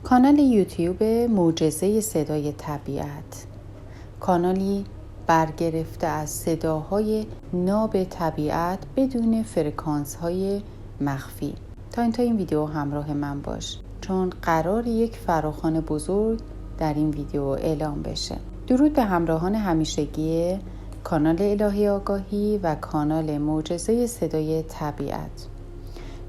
کانال یوتیوب معجزه صدای طبیعت، کانالی برگرفته از صداهای ناب طبیعت بدون فرکانس‌های مخفی. تا این ویدیو همراه من باش، چون قرار یک فراخوان بزرگ در این ویدیو اعلام بشه. درود به همراهان همیشگی کانال الهی آگاهی و کانال معجزه صدای طبیعت.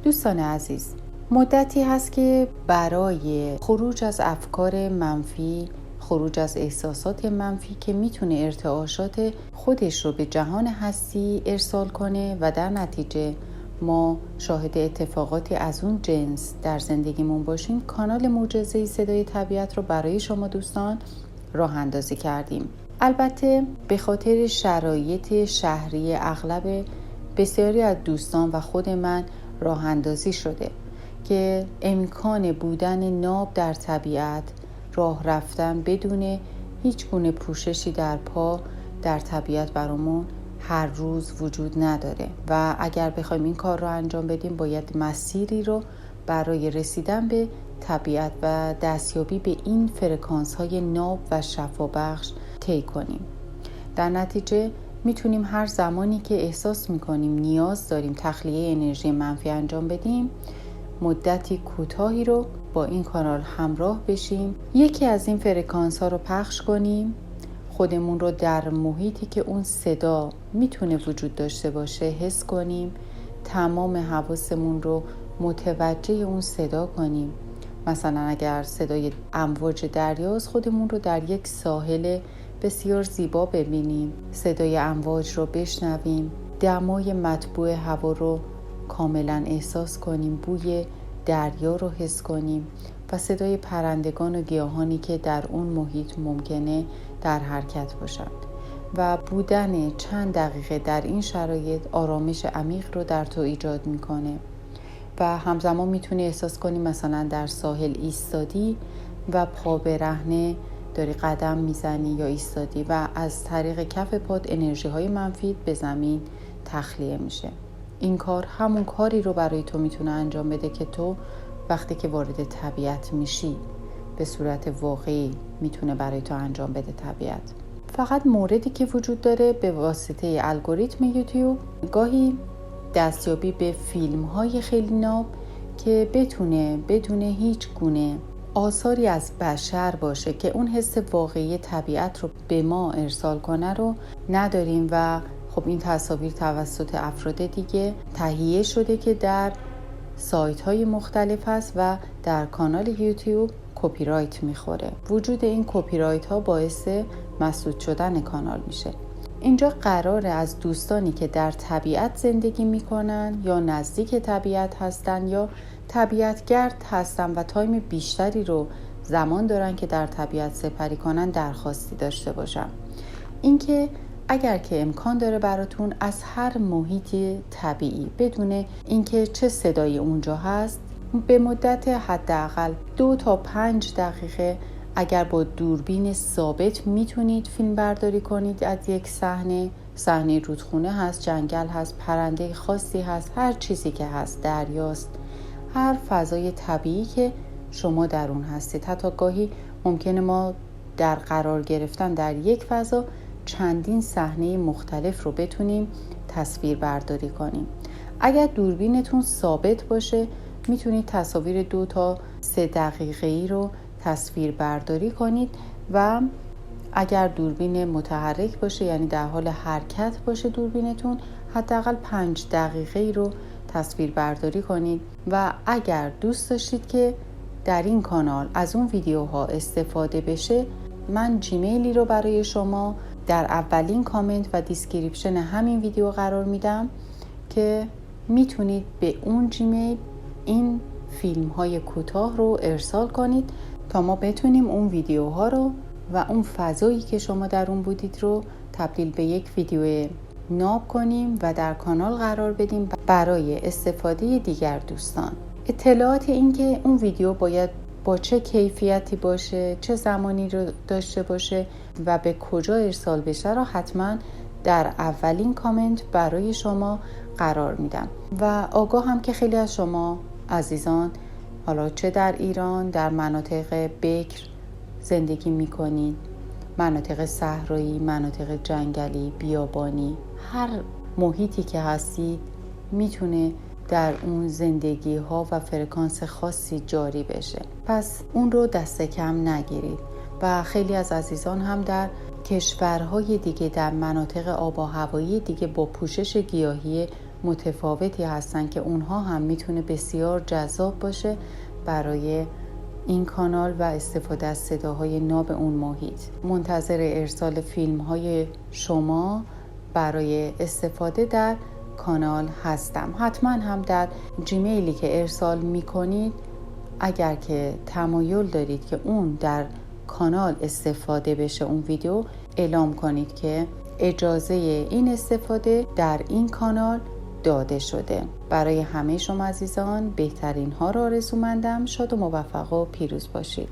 دوستان عزیز، مدتی هست که برای خروج از افکار منفی، خروج از احساسات منفی که میتونه ارتعاشات خودش رو به جهان هستی ارسال کنه و در نتیجه ما شاهد اتفاقاتی از اون جنس در زندگیمون باشیم، کانال معجزه صدای طبیعت رو برای شما دوستان راه اندازی کردیم. البته به خاطر شرایط شهری اغلب بسیاری از دوستان و خود من راه اندازی شده که امکان بودن ناب در طبیعت، راه رفتن بدون هیچ گونه پوششی در پا در طبیعت برامون هر روز وجود نداره و اگر بخوایم این کار رو انجام بدیم باید مسیری رو برای رسیدن به طبیعت و دستیابی به این فرکانس های ناب و شفابخش طی کنیم. در نتیجه میتونیم هر زمانی که احساس میکنیم نیاز داریم تخلیه انرژی منفی انجام بدیم، مدتی کوتاهی رو با این کانال همراه بشیم، یکی از این فرکانس ها رو پخش کنیم، خودمون رو در محیطی که اون صدا میتونه وجود داشته باشه حس کنیم، تمام حواسمون رو متوجه اون صدا کنیم. مثلا اگر صدای امواج دریاست، خودمون رو در یک ساحل بسیار زیبا ببینیم، صدای امواج رو بشنویم، دمای مطبوع هوا رو کاملا احساس کنیم، بوی دریا رو حس کنیم و صدای پرندگان و گیاهانی که در اون محیط ممکنه در حرکت باشند و بودن چند دقیقه در این شرایط آرامش عمیق رو در تو ایجاد میکنه و همزمان میتونی احساس کنی مثلا در ساحل ایستادی و پا برهنه داری قدم میزنی یا ایستادی و از طریق کف پات انرژی های منفی به زمین تخلیه میشه. این کار همون کاری رو برای تو میتونه انجام بده که تو وقتی که وارد طبیعت میشی به صورت واقعی میتونه برای تو انجام بده طبیعت. فقط موردی که وجود داره به واسطه الگوریتم یوتیوب گاهی دستیابی به فیلم های خیلی ناب که بتونه بدون هیچ گونه آثاری از بشر باشه که اون حس واقعی طبیعت رو به ما ارسال کنه رو نداریم و خب این تصاویر توسط افراد دیگه تهیه شده که در سایت های مختلف هست و در کانال یوتیوب کپی رایت میخوره. وجود این کپی رایت ها باعث مسدود شدن کانال میشه. اینجا قراره از دوستانی که در طبیعت زندگی میکنن یا نزدیک طبیعت هستن یا طبیعتگرد هستن و تایم بیشتری رو زمان دارن که در طبیعت سپری کنن درخواستی داشته باشم. اینکه اگر که امکان داره براتون از هر محیط طبیعی بدون اینکه چه صدایی اونجا هست به مدت حداقل 2 تا 5 دقیقه اگر با دوربین ثابت میتونید فیلم برداری کنید از یک صحنه رودخونه هست، جنگل هست، پرنده خاصی هست، هر چیزی که هست، دریاست، هر فضای طبیعی که شما در اون هستید. حتی گاهی ممکنه ما در قرار گرفتن در یک فضا چندین صحنه مختلف رو بتونیم تصویر برداری کنیم. اگر دوربینتون ثابت باشه میتونید تصاویر 2 تا 3 دقیقه‌ای رو تصویر برداری کنید و اگر دوربین متحرک باشه یعنی در حال حرکت باشه دوربینتون حداقل 5 دقیقه‌ای رو تصویر برداری کنید. و اگر دوست داشتید که در این کانال از اون ویدیوها استفاده بشه، من جیمیلی رو برای شما در اولین کامنت و دیسکریپشن همین ویدیو قرار میدم که میتونید به اون جیمیل این فیلم های کوتاه رو ارسال کنید تا ما بتونیم اون ویدیوها رو و اون فضایی که شما در اون بودید رو تبدیل به یک ویدیو ناب کنیم و در کانال قرار بدیم برای استفاده دیگر دوستان. اطلاعات این که اون ویدیو باید با چه کیفیتی باشه، چه زمانی رو داشته باشه و به کجا ارسال بشه را حتما در اولین کامنت برای شما قرار میدم و آگاه هم که خیلی از شما عزیزان حالا چه در ایران در مناطق بکر زندگی میکنید، مناطق صحرایی، مناطق جنگلی، بیابانی، هر محیطی که هستید میتونه در اون زندگی ها و فرکانس خاصی جاری بشه. پس اون رو دست کم نگیرید. و خیلی از عزیزان هم در کشورهای دیگه، در مناطق آب و هوایی دیگه با پوشش گیاهی متفاوتی هستن که اونها هم میتونه بسیار جذاب باشه برای این کانال و استفاده از صداهای ناب اون محیط. منتظر ارسال فیلم های شما برای استفاده در کانال هستم. حتما هم در جیمیلی که ارسال میکنید اگر که تمایل دارید که اون در کانال استفاده بشه، اون ویدیو اعلام کنید که اجازه این استفاده در این کانال داده شده. برای همه شما عزیزان بهترین ها را آرزومندم. شاد و موفق و پیروز باشید.